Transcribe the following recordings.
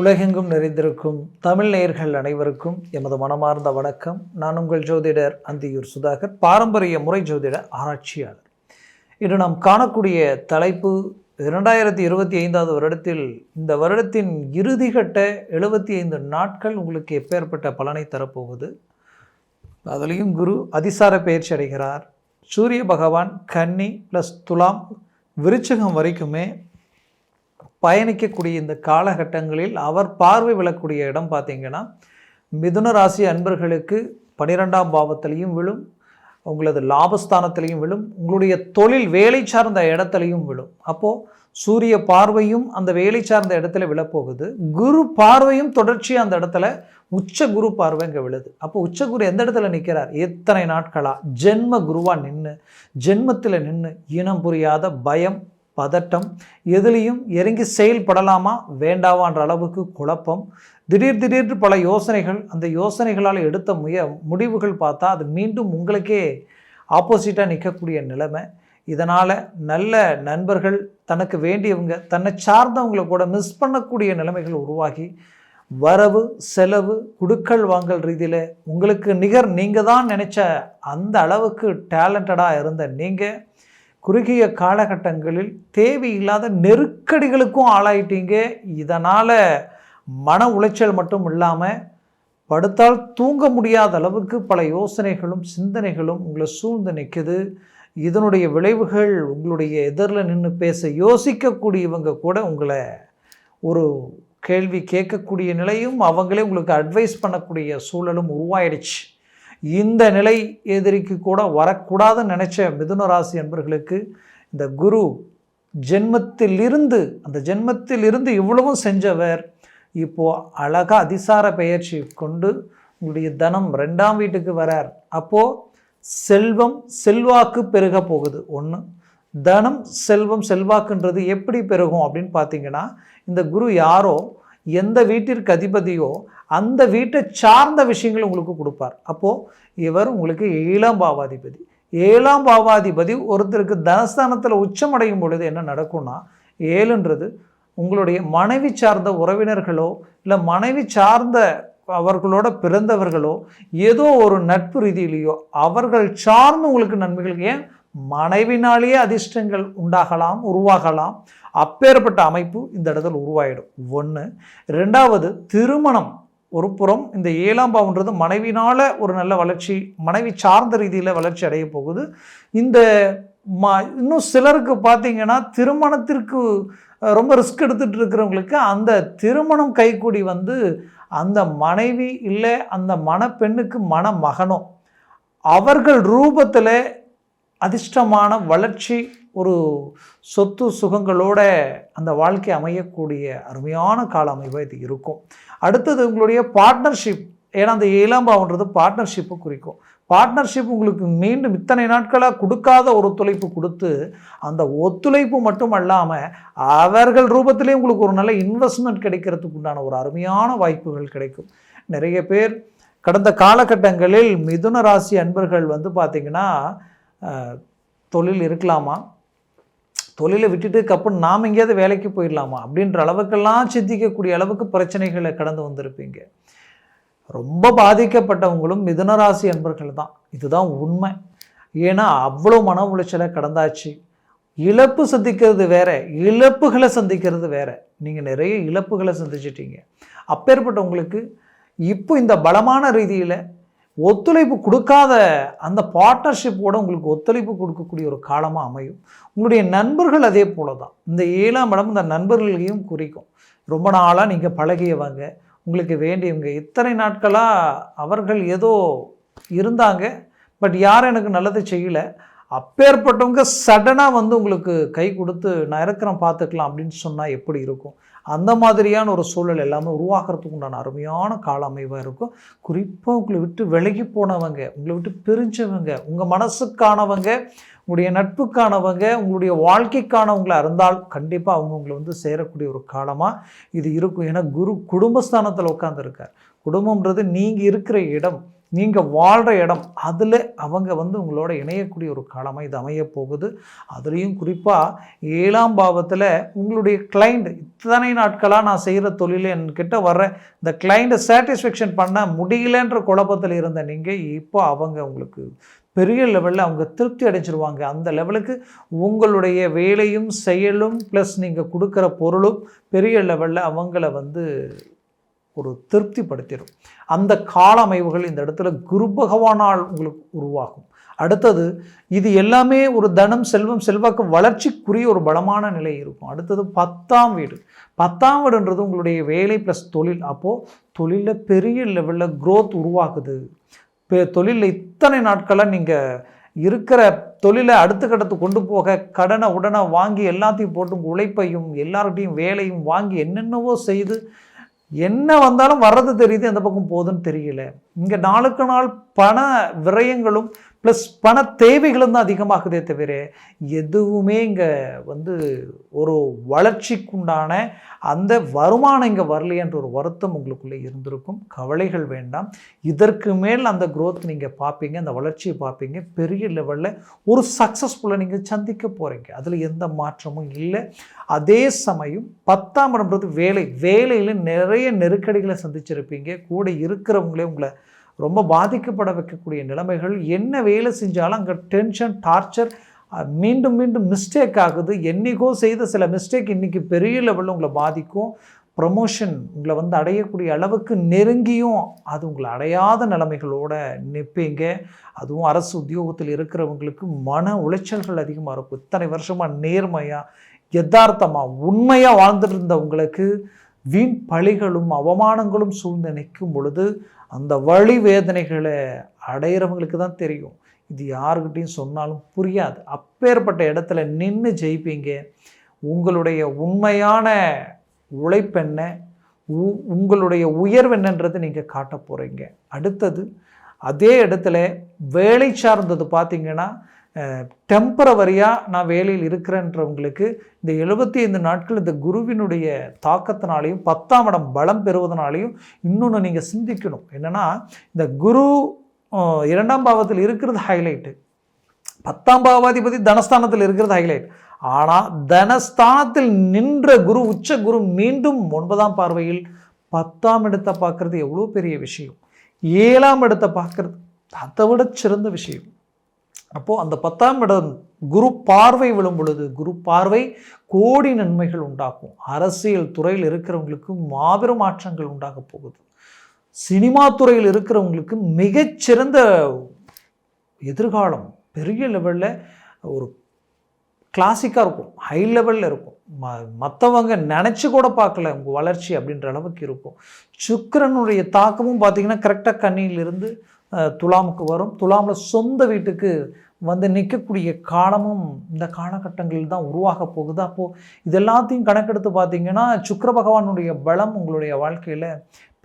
உலகெங்கும் நிறைந்திருக்கும் தமிழ் நேயர்கள் அனைவருக்கும் எமது மனமார்ந்த வணக்கம். நான் உங்கள் ஜோதிடர் அந்தியூர் சுதாகர், பாரம்பரிய முறை ஜோதிட ஆராய்ச்சியாளர். இன்று நாம் காணக்கூடிய தலைப்பு 2025 வருடத்தில் இந்த வருடத்தின் இறுதிக்கட்ட 75 நாட்கள் உங்களுக்கு எப்பேற்பட்ட பலனை தரப்போகுது. அதுலேயும் குரு அதிசார பெயர்ச்சி அடைகிறார். சூரிய பகவான் கன்னி ப்ளஸ் துலாம் விருச்சிகம் வரைக்குமே பயணிக்கக்கூடிய இந்த காலகட்டங்களில் அவர் பார்வை விழக்கூடிய இடம் பார்த்திங்கன்னா மிதுன ராசி அன்பர்களுக்கு 12ஆம் பாவத்திலையும் விழும், உங்களது லாபஸ்தானத்திலையும் விழும், உங்களுடைய தொழில் வேலை சார்ந்த இடத்துலையும் விழும். அப்போது சூரிய பார்வையும் அந்த வேலை சார்ந்த இடத்துல விழப்போகுது. குரு பார்வையும் தொடர்ச்சியாக அந்த இடத்துல உச்ச குரு பார்வை இங்கே விழுது. அப்போ உச்ச குரு எந்த இடத்துல நிற்கிறார்? எத்தனை நாட்களாக ஜென்ம குருவாக நின்று ஜென்மத்தில் நின்று இனம் புரியாத பயம், பதட்டம், எதுலேயும் இறங்கி செயல்படலாமா வேண்டாவான்ற அளவுக்கு குழப்பம், திடீர்னு பல யோசனைகள், அந்த யோசனைகளால் எடுத்த முடிவுகள் பார்த்தா அது மீண்டும் உங்களுக்கே ஆப்போசிட்டாக நிற்கக்கூடிய நிலைமை. இதனால் நல்ல நண்பர்கள், தனக்கு வேண்டியவங்க, தன்னை சார்ந்தவங்களை கூட மிஸ் பண்ணக்கூடிய நிலைமைகள் உருவாகி வரவு செலவு குடுக்கல் வாங்கல் ரீதியில் உங்களுக்கு நிகர் நீங்கள் தான் நினச்ச அந்த அளவுக்கு டேலண்டடாக இருந்த நீங்கள் குறுகிய காலகட்டங்களில் தேவையில்லாத நெருக்கடிகளுக்கும் ஆளாயிட்டீங்க. இதனால் மன உளைச்சல் மட்டும் இல்லாமல் படுத்தால் தூங்க முடியாத அளவுக்கு பல யோசனைகளும் சிந்தனைகளும் உங்களை சூழ்ந்து நிற்குது. இதனுடைய விளைவுகள் உங்களுடைய எதிரில் நின்று பேச யோசிக்கக்கூடியவங்க கூட உங்களை ஒரு கேள்வி கேட்கக்கூடிய நிலையும் அவங்களே உங்களுக்கு அட்வைஸ் பண்ணக்கூடிய சூழலும் உருவாயிடுச்சு. இந்த நிலை எதிரிக்கு கூட வரக்கூடாதுன்னு நினச்ச மிதுன ராசி அன்பர்களுக்கு இந்த குரு அந்த ஜென்மத்திலிருந்து இவ்வளவும் செஞ்சவர் இப்போது அழகாக அதிசார பெயர்ச்சி கொண்டு உங்களுடைய தனம் 2ஆம் வீட்டுக்கு வரார். அப்போது செல்வம் செல்வாக்கு பெருக போகுது. ஒன்று, தனம் செல்வம் செல்வாக்குன்றது எப்படி பெருகும் அப்படின்னு பார்த்தீங்கன்னா, இந்த குரு யாரோ எந்த வீட்டிற்கு அதிபதியோ அந்த வீட்டை சார்ந்த விஷயங்கள் உங்களுக்கு கொடுப்பார். அப்போது இவர் உங்களுக்கு 7ஆம் பாவாதிபதி. 7ஆம் பாவாதிபதி ஒருத்தருக்கு தனஸ்தானத்தில் உச்சமடையும் பொழுது என்ன நடக்கும்னா, 7ன்றது உங்களுடைய மனைவி சார்ந்த உறவினர்களோ இல்லை மனைவி சார்ந்த அவர்களோட பிறந்தவர்களோ ஏதோ ஒரு நட்பு ரீதியிலையோ அவர்கள் சார்ந்து உங்களுக்கு நன்மைகள், ஏன் மனைவினாலேயே அதிர்ஷ்டங்கள் உருவாகலாம். அப்பேற்பட்ட அமைப்பு இந்த இடத்துல உருவாயிடும். 1. 2வது, திருமணம். ஒரு புறம் இந்த 7ஆம் பாவம்ன்றது மனைவினால் ஒரு நல்ல வளர்ச்சி, மனைவி சார்ந்த ரீதியில் வளர்ச்சி அடைய போகுது. இந்த இன்னும் சிலருக்கு பார்த்தீங்கன்னா திருமணத்திற்கு ரொம்ப ரிஸ்க் எடுத்துகிட்டு இருக்கிறவங்களுக்கு அந்த திருமணம் கைக்கூடி அந்த மனைவி இல்லை அந்த மணப்பெண்ணுக்கு மணமகனோ அவர்கள் ரூபத்தில் அதிர்ஷ்டமான வளர்ச்சி, ஒரு சொத்து சுகங்களோட அந்த வாழ்க்கை அமையக்கூடிய அருமையான கால அமைப்பாக இது இருக்கும். அடுத்தது உங்களுடைய பார்ட்னர்ஷிப். ஏன்னா அந்த 7ஆம் பாவம்ன்றது பார்ட்னர்ஷிப்பை குறிக்கும். பார்ட்னர்ஷிப் உங்களுக்கு மீண்டும் இத்தனை நாட்களாக கொடுக்காத ஒரு ஒத்துழைப்பு கொடுத்து அந்த ஒத்துழைப்பு மட்டும் அல்லாமல் அவர்கள் ரூபத்திலே உங்களுக்கு ஒரு நல்ல இன்வெஸ்ட்மெண்ட் கிடைக்கிறதுக்கு உண்டான ஒரு அருமையான வாய்ப்புகள் கிடைக்கும். நிறைய பேர் கடந்த காலகட்டங்களில் மிதுன ராசி அன்பர்கள் பார்த்திங்கன்னா தொழில் இருக்கலாமா, தொழிலை விட்டுட்டு அப்புறம் நாம் எங்கேயாவது வேலைக்கு போயிடலாமா அப்படின்ற அளவுக்கெல்லாம் சிந்திக்கக்கூடிய அளவுக்கு பிரச்சனைகளை கடந்து வந்திருப்பீங்க. ரொம்ப பாதிக்கப்பட்டவங்களும் மிதுன ராசி அன்பர்கள் தான். இதுதான் உண்மை. ஏன்னா அவ்வளோ மன உளைச்சலை கடந்தாச்சு. இழப்பு சந்திக்கிறது வேற, இழப்புகளை சந்திக்கிறது வேற. நீங்கள் நிறைய இழப்புகளை சந்திச்சிட்டீங்க. அப்பேற்பட்டவங்களுக்கு இப்போ இந்த பலமான ரீதியில் ஒத்துழைப்பு கொடுக்காத அந்த பார்ட்னர்ஷிப்போடு உங்களுக்கு ஒத்துழைப்பு கொடுக்கக்கூடிய ஒரு காலமாக அமையும். உங்களுடைய நண்பர்கள் அதே போல தான். இந்த 7ஆம் இடம் இந்த நண்பர்களையும் குறிக்கும். ரொம்ப நாளாக நீங்கள் பழகியவங்க, உங்களுக்கு வேண்டியவங்க, இத்தனை நாட்களாக அவர்கள் ஏதோ இருந்தாங்க, பட் யாரும் எனக்கு நல்லது செய்யலை, அப்பேற்பட்டவங்க சடனாக உங்களுக்கு கை கொடுத்து நான் இருக்கிறேன் பார்த்துக்கலாம் அப்படின்னு சொன்னால் எப்படி இருக்கும்? அந்த மாதிரியான ஒரு சூழல் எல்லாமே உருவாக்குறதுக்கு உண்டான அருமையான கால அமைவாக இருக்கும். குறிப்பாக உங்களை விட்டு விலகி போனவங்க, உங்களை விட்டு பிரிஞ்சவங்க, உங்கள் மனசுக்கானவங்க, உங்களுடைய நட்புக்கானவங்க, உங்களுடைய வாழ்க்கைக்கானவங்களை இருந்தால் கண்டிப்பாக அவங்க உங்களை சேரக்கூடிய ஒரு காலமாக இது இருக்கும். ஏன்னா குரு குடும்பஸ்தானத்தில் உட்காந்துருக்கார். குடும்பம்ன்றது நீங்கள் இருக்கிற இடம், நீங்கள் வாழ்கிற இடம் அதில் அவங்க உங்களோட இணையக்கூடிய ஒரு காலமாக இது அமைய போகுது. அதுலேயும் குறிப்பாக 7ஆம் பாவத்தில் உங்களுடைய கிளைண்ட் இத்தனை நாட்களாக நான் செய்கிற தொழில் என்கிட்ட வர்ற இந்த கிளைண்ட்டை சாட்டிஸ்ஃபேக்ஷன் பண்ண முடியலன்ற குழப்பத்தில் இருந்த நீங்கள் இப்போ அவங்க உங்களுக்கு பெரிய லெவலில் அவங்க திருப்தி அடைஞ்சிருவாங்க. அந்த லெவலுக்கு உங்களுடைய வேலையும் செயலும் ப்ளஸ் நீங்கள் கொடுக்குற பொருளும் பெரிய லெவலில் அவங்கள ஒரு திருப்திப்படுத்திடும். அந்த கால அமைவுகள் இந்த இடத்துல குரு பகவானால் உங்களுக்கு உருவாகும். அடுத்தது இது எல்லாமே ஒரு தனம் செல்வம் செல்வாக்கு வளர்ச்சிக்குரிய ஒரு பலமான நிலை இருக்கும். அடுத்தது 10ஆம் வீடு. 10ஆம் வீடுன்றது உங்களுடைய வேலை ப்ளஸ் தொழில். அப்போது தொழிலில் பெரிய லெவலில் க்ரோத் உருவாகுது. தொழிலில் இத்தனை நாட்களாக நீங்கள் இருக்கிற தொழிலை அடுத்த கட்டத்துக்கு கொண்டு போக கடனை உடனே வாங்கி எல்லாத்தையும் போட்டு உழைப்பையும் எல்லார்கிட்டையும் வேலையும் வாங்கி என்னென்னவோ செய்து என்ன வந்தாலும் வர்றது தெரியுது, அந்த பக்கம் போகுதுன்னு தெரியல. இங்கே நாளுக்கு நாள் பண விரயங்களும் ப்ளஸ் பண தேவைகளும் தான் அதிகமாகுதே தவிர எதுவுமே இங்கே ஒரு வளர்ச்சிக்குண்டான அந்த வருமானம் இங்கே வரலையன்ற ஒரு வருத்தம் உங்களுக்குள்ளே இருந்திருக்கும். கவலைகள் வேண்டாம். இதற்கு மேல் அந்த க்ரோத் நீங்கள் பார்ப்பீங்க, அந்த வளர்ச்சியை பார்ப்பீங்க. பெரிய லெவலில் ஒரு சக்ஸஸ்ஃபுல்லாக நீங்கள் சந்திக்க போகிறீங்க. அதில் எந்த மாற்றமும் இல்லை. அதே சமயம் 10ஆம் இடம்ன்றது வேலையில் நிறைய நெருக்கடிகளை சந்திச்சிருப்பீங்க. கூட இருக்கிறவங்களே உங்களை ரொம்ப பாதிக்கப்பட வைக்கக்கூடிய நிலைமைகள். என்ன வேலை செஞ்சாலும் அங்கே டென்ஷன் டார்ச்சர் மீண்டும் மீண்டும் மிஸ்டேக் ஆகுது. என்றைக்கோ செய்த சில மிஸ்டேக் இன்றைக்கி பெரிய லெவலில் உங்களை பாதிக்கும். ப்ரமோஷன் உங்களை அடையக்கூடிய அளவுக்கு நெருங்கியும் அது உங்களை அடையாத நிலைமைகளோடு நிற்பீங்க. அதுவும் அரசு உத்தியோகத்தில் இருக்கிறவங்களுக்கு மன உளைச்சல்கள் அதிகமாக இருக்கும். இத்தனை வருஷமாக நேர்மையாக யதார்த்தமாக உண்மையாக வாழ்ந்துட்டு இருந்த உங்களுக்கு வீண் பழிகளும் அவமானங்களும் சூழ்ந்து நிற்கும் பொழுது அந்த வழி வேதனைகளை அடையிறவங்களுக்கு தான் தெரியும். இது யாருக்கிட்டையும் சொன்னாலும் புரியாது. அப்பேற்பட்ட இடத்துல நின்று ஜெயிப்பீங்க. உங்களுடைய உண்மையான உழைப்பென்ன, உங்களுடைய உயர்வென்னன்றது நீங்கள் காட்ட போகிறீங்க. அடுத்தது அதே இடத்துல வேலை சார்ந்தது பார்த்திங்கன்னா டெம்பரவரியாக நான் வேலையில் இருக்கிறேன்றவங்களுக்கு இந்த 75 நாட்கள் இந்த குருவினுடைய தாக்கத்தினாலையும் 10ஆம் இடம் பலம் பெறுவதனாலையும் இன்னொன்று நீங்கள் சிந்திக்கணும். என்னென்னா இந்த குரு 2ஆம் பாவத்தில் இருக்கிறது ஹைலைட்டு, 10ஆம் பாவாதிபதி தனஸ்தானத்தில் இருக்கிறது ஹைலைட். ஆனால் தனஸ்தானத்தில் நின்ற குரு உச்ச குரு மீண்டும் 9ஆம் பார்வையில் 10ஆம் இடத்தை பார்க்குறது எவ்வளோ பெரிய விஷயம். 7ஆம் இடத்தை பார்க்குறது அதை விட சிறந்த விஷயம். அப்போது அந்த 10ஆம் இடம் குரு பார்வை விழும் பொழுது குரு பார்வை கோடி நன்மைகள் உண்டாக்கும். அரசியல் துறையில் இருக்கிறவங்களுக்கு மாபெரும் மாற்றங்கள் உண்டாக போகுது. சினிமா துறையில் இருக்கிறவங்களுக்கு மிகச்சிறந்த எதிர்காலம் பெரிய லெவலில் ஒரு கிளாசிக்காக இருக்கும், ஹை லெவலில் இருக்கும். மற்றவங்க நினச்சி கூட பார்க்கல உங்கள் வளர்ச்சி அப்படின்ற அளவுக்கு இருக்கும். சுக்கிரனுடைய தாக்கமும் பார்த்திங்கன்னா கரெக்டாக கன்னியிலிருந்து துலாமுக்கு வரும். துலாமில் சொந்த வீட்டுக்கு நிற்கக்கூடிய காலமும் இந்த காலகட்டங்களில் தான் உருவாக போகுது. அப்போது இது எல்லாத்தையும் கணக்கெடுத்து பார்த்திங்கன்னா சுக்கிர பகவானுடைய பலம் உங்களுடைய வாழ்க்கையில்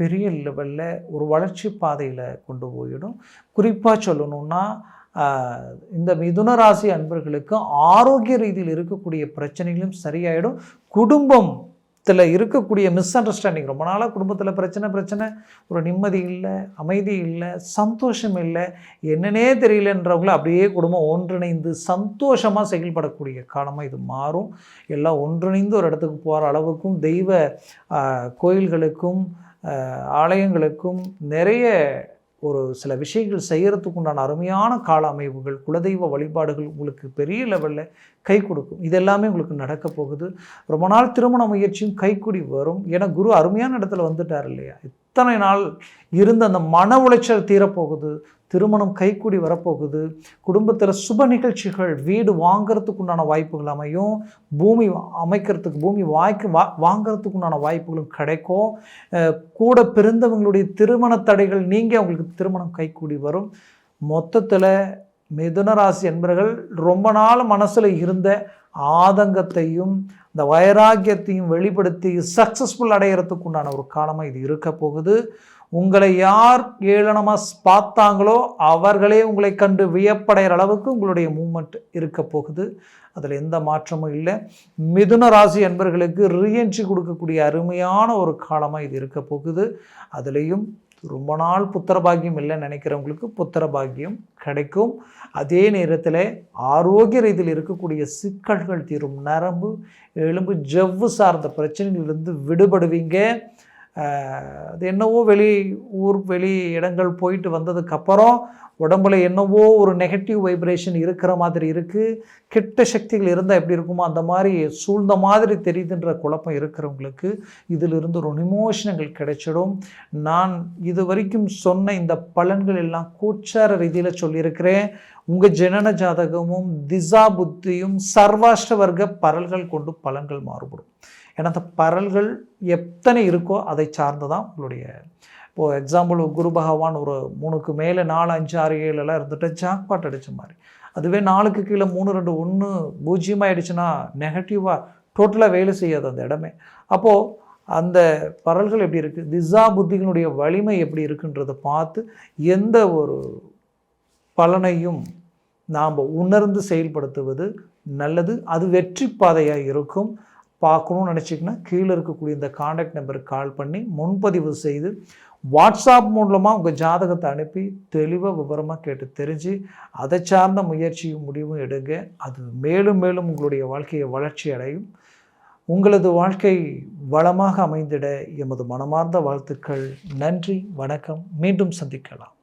பெரிய லெவலில் ஒரு வளர்ச்சி பாதையில் கொண்டு போயிடும். குறிப்பாக சொல்லணுன்னா இந்த மிதுன ராசி அன்பர்களுக்கு ஆரோக்கிய ரீதியில் இருக்கக்கூடிய பிரச்சனைகளும் சரியாயிடும். குடும்பத்தில் இருக்கக்கூடிய மிஸ் அண்டர்ஸ்டாண்டிங், ரொம்ப நாளாக குடும்பத்தில் பிரச்சனை, ஒரு நிம்மதி இல்லை, அமைதி இல்லை, சந்தோஷம் இல்லை, என்னன்னே தெரியலன்றவங்கள அப்படியே குடும்பம் ஒன்றிணைந்து சந்தோஷமாக செயல்படக்கூடிய காலமாக இது மாறும். எல்லாம் ஒன்றிணைந்து ஒரு இடத்துக்கு போகிற அளவுக்கும் தெய்வ கோயில்களுக்கும் ஆலயங்களுக்கும் நிறைய ஒரு சில விஷயங்கள் செய்கிறதுக்கு உண்டான அருமையான கால அமைவுகள், குலதெய்வ வழிபாடுகள் உங்களுக்கு பெரிய லெவலில் கை கொடுக்கும். இதெல்லாமே உங்களுக்கு நடக்க போகுது. ரொம்ப நாள் திருமண முயற்சியும் கைக்கூடி வரும். ஏன்னா குரு அருமையான இடத்துல வந்துட்டார் இல்லையா. இத்தனை நாள் இருந்த அந்த மன உளைச்சல் தீரப்போகுது. திருமணம் கைக்கூடி வரப்போகுது. குடும்பத்தில் சுப நிகழ்ச்சிகள், வீடு வாங்கிறதுக்கு உண்டான வாய்ப்புகள் அமையும். பூமி அமைக்கிறதுக்கு, பூமி வாங்கிறதுக்கு உண்டான வாய்ப்புகளும் கிடைக்கும். கூட பிறந்தவங்களுடைய திருமண தடைகள் நீங்கி அவங்களுக்கு திருமணம் கைக்கூடி வரும். மொத்தத்தில் மிதுன ராசி என்பவர்கள் ரொம்ப நாள் மனசில் இருந்த ஆதங்கத்தையும் இந்த வைராக்கியத்தையும் வெளிப்படுத்தி சக்ஸஸ்ஃபுல் அடைகிறதுக்கு உண்டான ஒரு காலமாக இது இருக்க போகுது. உங்களை யார் ஏளனமாக பார்த்தாங்களோ அவர்களே உங்களை கண்டு வியப்படைகிற அளவுக்கு உங்களுடைய மூமெண்ட் இருக்க போகுது. அதில் எந்த மாற்றமும் இல்லை. மிதுன ராசி என்பவர்களுக்கு ரீஎன்ட்ரி கொடுக்கக்கூடிய அருமையான ஒரு காலமாக இது இருக்க போகுது. அதுலேயும் ரொம்ப நாள் புத்திர பாக்கியம் இல்லைன்னு நினைக்கிறவங்களுக்கு புத்திர பாக்கியம் கிடைக்கும். அதே நேரத்தில் ஆரோக்கிய ரீதியில் இருக்கக்கூடிய சிக்கல்கள் தீரும். நரம்பு, எலும்பு, ஜவ்வு சார்ந்த பிரச்சனைகளிலிருந்து விடுபடுவீங்க. அது என்னவோ வெளி இடங்கள் போயிட்டு வந்ததுக்கப்புறம் உடம்புல என்னவோ ஒரு நெகட்டிவ் வைப்ரேஷன் இருக்கிற மாதிரி இருக்குது. கெட்ட சக்திகள் இருந்தால் எப்படி இருக்குமோ அந்த மாதிரி சூழ்ந்த மாதிரி தெரியுதுன்ற குழப்பம் இருக்கிறவங்களுக்கு இதிலிருந்து ஒரு நிமோஷனங்கள் கிடைச்சிடும். நான் இது வரைக்கும் சொன்ன இந்த பலன்கள் எல்லாம் கூச்சார ரீதியில் சொல்லியிருக்கிறேன். உங்கள் ஜனன ஜாதகமும் திசா புத்தியும் சர்வாஷ்ட வர்க்க பரல்கள் கொண்டு பலன்கள் மாறுபடும். ஏன்னா அந்த பரல்கள் எத்தனை இருக்கோ அதை சார்ந்து தான் உங்களுடைய, இப்போது எக்ஸாம்பிள் குரு பகவான் ஒரு 3க்கு மேலே 4, 5, 6, 7 இருந்துட்டு ஜாக்பாட் அடித்த மாதிரி, அதுவே 4க்கு கீழே 3, 2, 1 0 ஆகிடுச்சுன்னா நெகட்டிவாக டோட்டலாக வேலை செய்யாது அந்த இடமே. அப்போது அந்த பரல்கள் எப்படி இருக்குது, திசா புத்திகளுடைய வலிமை எப்படி இருக்குன்றதை பார்த்து எந்த ஒரு பலனையும் நாம் உணர்ந்து செயல்படுத்துவது நல்லது. அது வெற்றி பாதையாக இருக்கும். பார்க்கணும்னு நினச்சிங்கன்னா கீழே இருக்கக்கூடிய இந்த காண்டாக்ட் நம்பருக்கு கால் பண்ணி முன்பதிவு செய்து வாட்ஸ்அப் மூலமாக உங்கள் ஜாதகத்தை அனுப்பி தெளிவாக விவரமாக கேட்டு தெரிஞ்சு அதை சார்ந்த முயற்சியும் முடிவும் எடுங்க. அது மேலும் மேலும் உங்களுடைய வாழ்க்கையை வளர்ச்சி அடையும். உங்களது வாழ்க்கை வளமாக அமைந்திட எமது மனமார்ந்த வாழ்த்துக்கள். நன்றி, வணக்கம். மீண்டும் சந்திக்கலாம்.